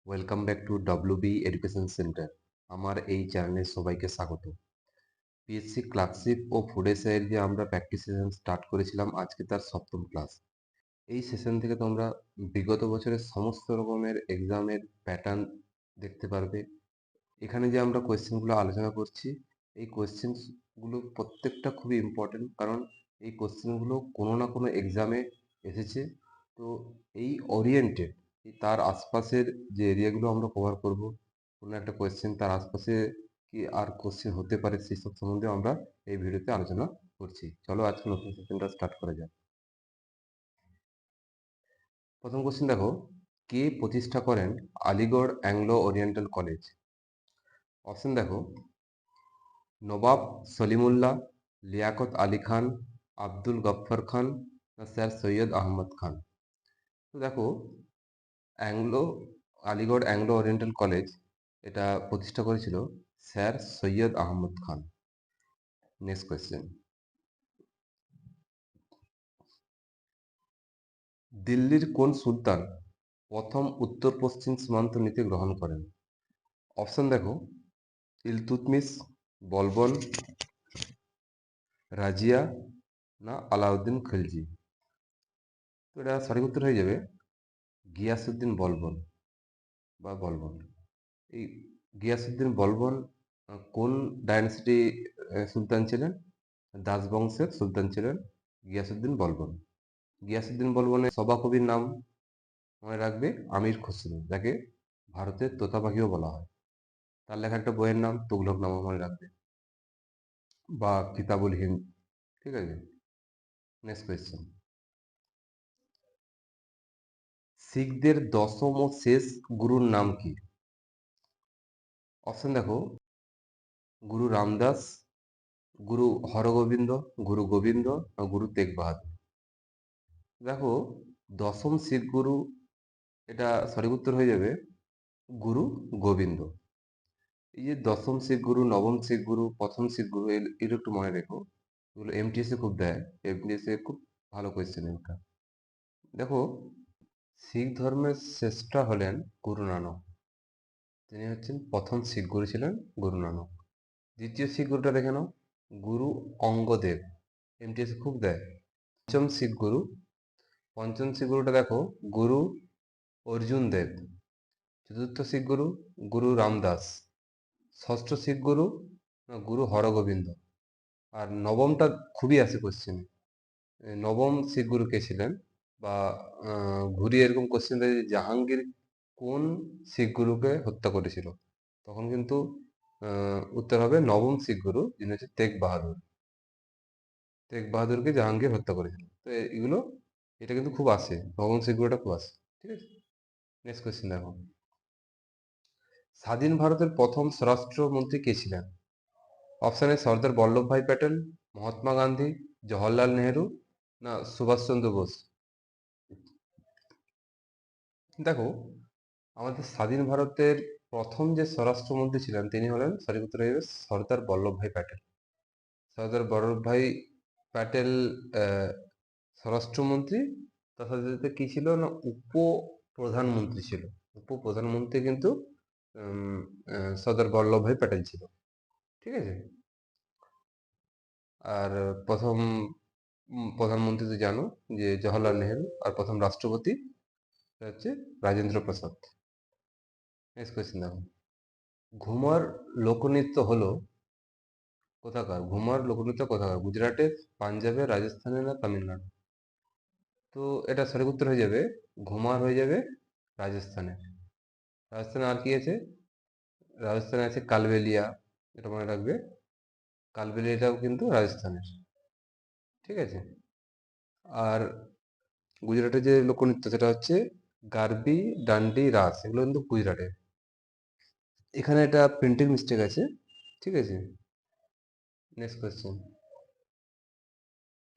Welcome back to WB education centre. আমার এই চ্যানেলে সবাইকে স্বাগত। পিএসসি ক্লার্কশিপ ও ফুড এসআই এর যে আমরা প্র্যাকটিস সেশন স্টার্ট করেছিলাম, আজকে তার সপ্তম ক্লাস। এই সেশন থেকে তোমরা বিগত বছরের সমস্ত রকমের এক্সামের প্যাটার্ন দেখতে পারবে। এখানে যে আমরা কোয়েশ্চেনগুলো আলোচনা করছি, এই কোয়েশ্চেনগুলো প্রত্যেকটা খুবই ইম্পর্টেন্ট, কারণ এই কোয়েশ্চেনগুলো কোনো না কোনো এক্সামে এসেছে। তো এই ওরিয়েন্টেড তার আশপাশের যে এরিয়াগুলো আমরা কভার করব, কোনো একটা কোয়েশ্চেন তার আশপাশে কি আর কোশ্চেন হতে পারে সেই সব সম্বন্ধে আমরা এই ভিডিওতে আলোচনা করছি। চলো আজকে নতুন সেশনটা স্টার্ট করা যাক। প্রথম কোশ্চেন দেখো, কে প্রতিষ্ঠা করেন Aligarh Anglo oriental college? Option দেখো, নবাব সলিমুল্লাহ, লিয়াকত আলী খান, আব্দুল গফফর খান, না স্যার সৈয়দ আহমদ খান? তো দেখো, Anglo Aligarh Anglo oriental college এটা প্রতিষ্ঠা করেছিল sir Syed Ahmad Khan. Next question, দিল্লির কোন সুলতান প্রথম উত্তর পশ্চিম সীমান্ত নীতি গ্রহণ করেন? অপশন দেখো, ইলতুৎমিশ, বলবন, রাজিয়া, না আলাউদ্দিন খিলজি? তো এটা সঠিক উত্তর হয়ে যাবে গিয়াসুদ্দিন বলবন বা বলবন। এই গিয়াসুদ্দিন বলবন কোন ডাইনেস্টি সুলতান ছিলেন? দাস বংশের সুলতান ছিলেন গিয়াসুদ্দিন বলবন। গিয়াসুদ্দিন বলবনের সভাকবির নাম মনে রাখবে আমির খসরু, যাকে ভারতের তোতা পাখিও বলা হয়। তার লেখা একটা বইয়ের নাম তুগলকনামা মনে রাখবে, বা কিতাবুল হিন্দ। ঠিক আছে, নেক্সট কোয়েশ্চেন, শিখদের দশম ও শেষ গুরুর নাম কি? অপশন দেখো, গুরু রামদাস, গুরু হরগোবিন্দ, গুরু গোবিন্দ, না গুরু তেগ বাহাদুর? দেখো, দশম শিখ গুরু এটা সঠিক উত্তর হয়ে যাবে গুরু গোবিন্দ। এই যে দশম শিখ গুরু, নবম শিখ গুরু, প্রথম শিখ গুরু, এর একটু মনে রেখো। এগুলো এমটিএসে খুব দেয়, এমটিএসে খুব ভালো কোয়েশ্চেন এটা। দেখো, শিখ ধর্মের শ্রেষ্ঠা হলেন গুরু নানক। তিনি হচ্ছেন প্রথম শিখ গুরু ছিলেন গুরু নানক। দ্বিতীয় শিখ গুরুটা দেখে নাও, গুরু অঙ্গদেব, এমটিএসে খুব দেয়। পঞ্চম শিখ গুরু, পঞ্চম শিখ গুরুটা দেখো গুরু অর্জুন দেব। চতুর্থ শিখ গুরু, গুরু রামদাস। ষষ্ঠ শিখ গুরু, গুরু হরগোবিন্দ। আর নবমটা খুবই আছে কোশ্চেনে, নবম শিখ গুরু কে ছিলেন? বা ঘুরিয়ে এরকম কোশ্চেন দেয় যে জাহাঙ্গীর কোন শিখ গুরুকে হত্যা করেছিল? তখন কিন্তু উত্তর হবে নবম শিখ গুরু, যিনি হচ্ছে তেগ বাহাদুর। তেগ বাহাদুরকে জাহাঙ্গীর হত্যা করেছিল। তো এগুলো, এটা কিন্তু খুব আসে, নবম শিখ গুরুটা খুব আসে। ঠিক আছে, নেক্সট কোয়েশ্চেন দেখো, স্বাধীন ভারতের প্রথম স্বরাষ্ট্রমন্ত্রী কে ছিলেন? অপশন এ সর্দার বল্লভভাই প্যাটেল, মহাত্মা গান্ধী, জওহরলাল নেহেরু, না সুভাষচন্দ্র বোস? দেখো, আমাদের স্বাধীন ভারতের প্রথম যে স্বরাষ্ট্রমন্ত্রী ছিলেন তিনি হলেন, সঠিক উত্তর হয়ে যাবে সর্দার বল্লভভাই প্যাটেল। সর্দার বল্লভভাই প্যাটেল আহ, স্বরাষ্ট্রমন্ত্রী, তার সাথে সাথে কি ছিল না, উপপ্রধানমন্ত্রী ছিল। উপপ্রধানমন্ত্রী কিন্তু উম, সর্দার বল্লভভাই প্যাটেল ছিল। ঠিক আছে, আর প্রথম প্রধানমন্ত্রী তো জানো যে জওহরলাল নেহেরু, আর প্রথম রাষ্ট্রপতি হচ্ছে রাজেন্দ্র প্রসাদ। নেক্সট কোয়েশ্চেন দেখো, ঘুমর লোকনৃত্য হলো কোথাকার? ঘুমর লোকনৃত্য কোথাকার? গুজরাটে, পাঞ্জাবে, রাজস্থানে, না তামিলনাড়ু? তো এটা সঠিক উত্তর হয়ে যাবে ঘুমার হয়ে যাবে রাজস্থানে। রাজস্থানে আর কি আছে? রাজস্থানে আছে কালবেলিয়া, এটা মনে রাখবে। কালবেলিয়াটাও কিন্তু রাজস্থানের। ঠিক আছে, আর গুজরাটের যে লোকনৃত্য সেটা হচ্ছে গার্বি, ডান্ডি, রাস, এগুলো কিন্তু গুজরাটের। এখানে একটা প্রিন্টিং মিস্টেক আছে। ঠিক আছে, নেক্সট কোয়েশ্চেন,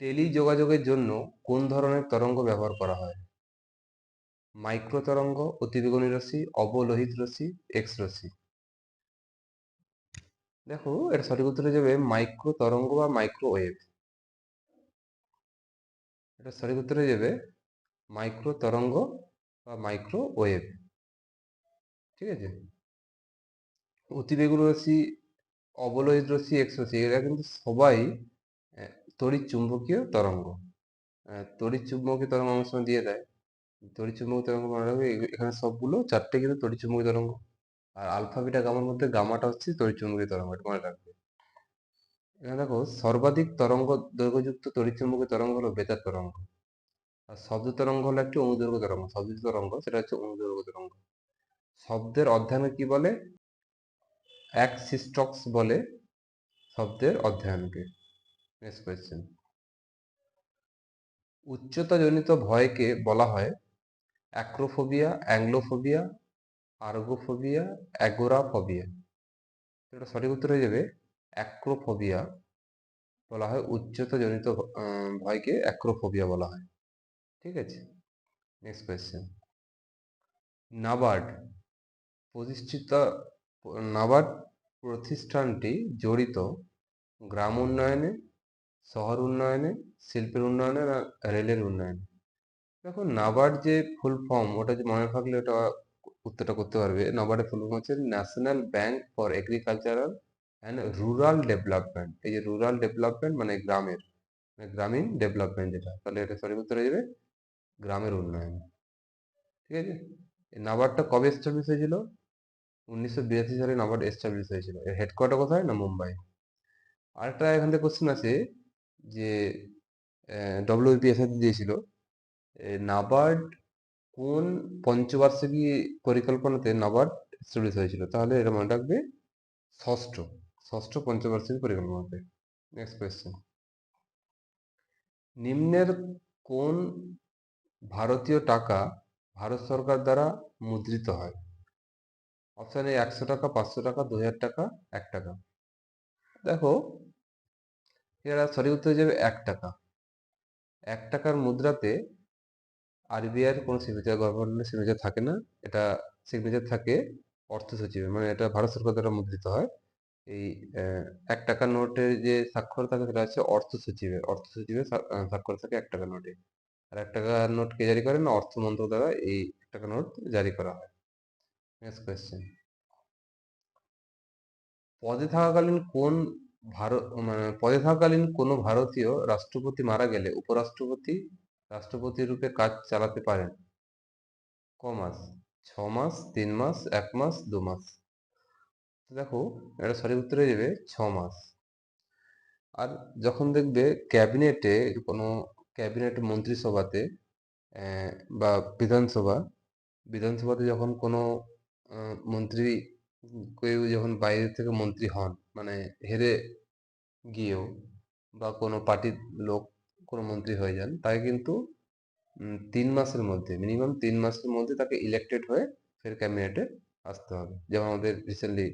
টেলি যোগাযোগের জন্য কোন ধরনের তরঙ্গ ব্যবহার করা হয়? মাইক্রো তরঙ্গ, অতিবেগুনি রশ্মি, অবলোহিত রশ্মি, এক্স রশ্মি? দেখো, এটা সঠিক উত্তর হয়ে যাবে মাইক্রো তরঙ্গ বা মাইক্রোওয়েভ। এটা সঠিক উত্তর হয়ে যাবে মাইক্রো তরঙ্গ বা মাইক্রোওয়েভ। ঠিক আছে? অতিবেগুনি রশ্মি, অবলোহিত রশ্মি, এক্স রশ্মি, এরা কিন্তু সবাই তড়িৎ চুম্বকীয় তরঙ্গ। তড়িৎ চুম্বকীয় তরঙ্গ অনেক সময় দিয়ে দেয়। তড়িৎ চুম্বকীয় তরঙ্গ মনে রাখবে, এখানে সবগুলো চারটে কিন্তু তড়িৎ চুম্বকীয় তরঙ্গ। আর আলফা বিটা গামার মধ্যে গামাটা হচ্ছে তড়িৎ চুম্বকীয় তরঙ্গ, এটা মনে রাখবে। এখানে দেখো সর্বাধিক তরঙ্গ দৈর্ঘ্যযুক্ত তড়িৎ চুম্বকীয় তরঙ্গ হলো বেতার তরঙ্গ। আর শব্দ তরঙ্গ হলো একটি অনুদৈর্ঘ্য তরঙ্গ। শব্দ তরঙ্গ সেটা হচ্ছে অনুদৈর্ঘ্য তরঙ্গ। শব্দের অধ্যয়নে কি বলে? অ্যাকসিস্টক্স বলে শব্দের অধ্যয়নকে। Next question. উচ্চতাজনিত ভয়কে বলা হয় অ্যাক্রোফোবিয়া, অ্যাংলোফোবিয়া, আর্গোফোবিয়া, অ্যাগোরাফোবিয়া। এটা সঠিক উত্তর হয়ে যাবে অ্যাক্রোফোবিয়া। বলা হয় উচ্চতাজনিত ভয়কে অ্যাক্রোফোবিয়া বলা হয়। ঠিক আছে, নেক্সট কোয়েশ্চেন। নাবার্ড প্রতিষ্ঠিত নাবার্ড প্রতিষ্ঠানটি জড়িত গ্রাম উন্নয়নে, শহর উন্নয়নে, শিল্পের উন্নয়নে না রেলের উন্নয়নে? দেখো নাবার্ড যে ফুল ফর্ম, ওটা যে মনে থাকলে ওটা উত্তরটা করতে পারবে। নাবার্ডের ফুল ফর্ম হচ্ছে national bank for agricultural and rural development. এই যে রুরাল ডেভেলপমেন্ট মানে গ্রামের, মানে গ্রামীণ ডেভেলপমেন্ট যেটা, তাহলে এটা সঠিক উত্তর হয়ে যাবে গ্রামের উন্নয়ন। ঠিক আছে, এই নাবার্ডটা কবে এস্টাবলিশ হয়েছিল? 1982 সালে নাবার্ড এস্টাবলিশ হয়েছিল। এর হেডকোয়ার্টার কোথায়? না মুম্বাই। আরেকটা এখান থেকে কোশ্চেন আছে যে ডব্লিউবিপিএসসি দিয়েছিল, নাবার্ড কোন পঞ্চবার্ষিকী পরিকল্পনাতে নাবার্ড এস্টাবলিশ হয়েছিল? তাহলে এটা মনে রাখবে ষষ্ঠ ষষ্ঠ পঞ্চবার্ষিকী পরিকল্পনাতে। Next question. নিম্নের কোন ভারতীয় টাকা ভারত সরকার দ্বারা মুদ্রিত হয়? অপশন এ 100 টাকা, 500 টাকা, 2000 টাকা, 1 টাকা। দেখো এরা সঠিক উত্তর হয়ে যাবে 1 টাকা। 1 টাকার মুদ্রাতে আরবিআই এর কোনো সিগনেচার, গভর্নমেন্টের সিগনেচার থাকে না। এটা সিগনেচার থাকে অর্থ সচিবের, মানে এটা ভারত সরকার দ্বারা মুদ্রিত হয়। এই 1 টাকার নোটের যে স্বাক্ষর থাকে সেটা হচ্ছে অর্থ সচিবের। অর্থ সচিবের স্বাক্ষর থাকে 1 টাকার নোটে। আর 1 টাকার নোট কে জারি করেন? অর্থ মন্ত্রক দ্বারা এই 1 টাকার নোট জারি করা হয়। Next question. পদে থাকাকালীন কোন পদে থাকাকালীন কোনো ভারতীয় রাষ্ট্রপতি মারা গেলে উপরাষ্ট্রপতি রাষ্ট্রপতি রূপে কাজ চালাতে পারেন ক মাস? 6 মাস, 3 মাস, 1 মাস, 2 মাস? তো দেখো এটা সঠিক উত্তর হয়ে যাবে 6 মাস। আর যখন দেখবে ক্যাবিনেটে, কোনো ক্যাবিনেট মন্ত্রিসভাতে বা বিধানসভাতে যখন কোনো মন্ত্রী, কেউ যখন বাইরে থেকে মন্ত্রী হন, মানে হেরে গিয়েও, বা কোনো পার্টির লোক কোনো মন্ত্রী হয়ে যান, তাকে কিন্তু 3 মাসের মধ্যে, মিনিমাম 3 মাসের মধ্যে তাকে ইলেক্টেড হয়ে ফের ক্যাবিনেটে আসতে হবে। যেমন আমাদের রিসেন্টলি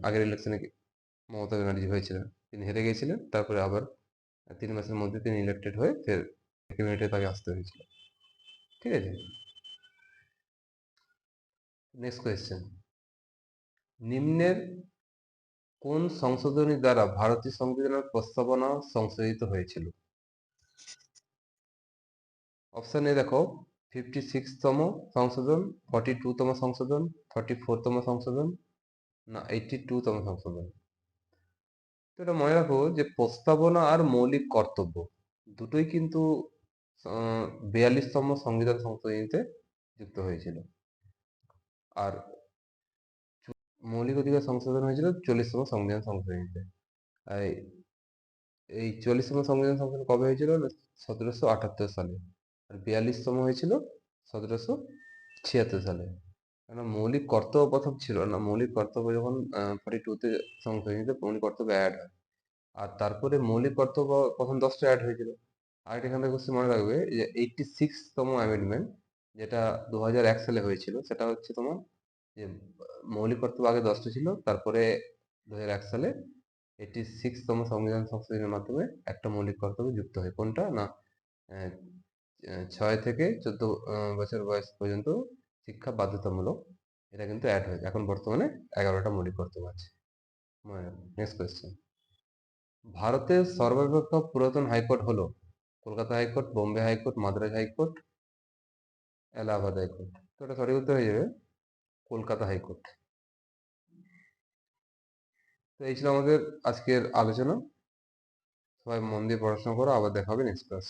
আগের ইলেকশনে মমতা ব্যানার্জি হয়েছিলেন, তিনি হেরে গিয়েছিলেন, তারপরে আবার 3 মাসের মধ্যে তিনি ইলেক্টেড হয়ে ফের ক্যাবিনেটে তাকে আসতে হয়েছিল। ঠিক আছে, নেক্সট কোয়েশ্চেন। নিম্নের কোন সংশোধনী দ্বারা ভারতীয় সংবিধানের প্রস্তাবনা সংশোধিত হয়েছিল? অপশন এ দেখো 56তম সংশোধন, 42তম সংশোধন, 44তম সংশোধন, না 82তম সংশোধন? তো এটা মনে রাখো যে প্রস্তাবনা আর মৌলিক কর্তব্য দুটোই কিন্তু 42তম সংবিধান সংশোধনীতে যুক্ত হয়েছিল। আর মৌলিক অধিকার সংশোধন হয়েছিল 40তম সংবিধান সংশোধনীতে। এই 40তম সংবিধান সংশোধন কবে হয়েছিল? 1778 সালে। আর 42তম হয়েছিল 1776 সালে। কেন মৌলিক কর্তব্য প্রথম ছিল না, মৌলিক কর্তব্য যখন 42তে সংশোধনীতে মৌলিক কর্তব্য অ্যাড হয়, আর তারপরে মৌলিক কর্তব্য প্রথম 10টা অ্যাড হয়েছিল। আর এখান থেকে কোশ্চেন মনে রাখবে যে 86তম অ্যামেন্ডমেন্ট যেটা 2001 সালে হয়েছিল, সেটা হচ্ছে তোমার যে মৌলিক কর্তব্য আগে 10টা ছিল, তারপরে 2001 সালে 86তম সংবিধান সংশোধনের মাধ্যমে একটা মৌলিক কর্তব্য যুক্ত হয়। কোনটা? না 6 থেকে 14 বছর বয়স পর্যন্ত শিক্ষা বাধ্যতামূলক, এটা কিন্তু অ্যাড হয়েছে। এখন বর্তমানে 11টা মৌলিক কর্তব্য আছে। Next question. ভারতের সর্বাপেক্ষা পুরাতন হাইকোর্ট হলো Kolkata high court, Bombay high court, Madras high court, Allahabad high court? তো এটা সঠিক উত্তর হয়ে যাবে কলকাতা হাইকোর্ট। তো এই ছিল আমাদের আজকের আলোচনা। সবাই মন দিয়ে পড়াশোনা করো, আবার দেখা হবে নেক্সট ক্লাস।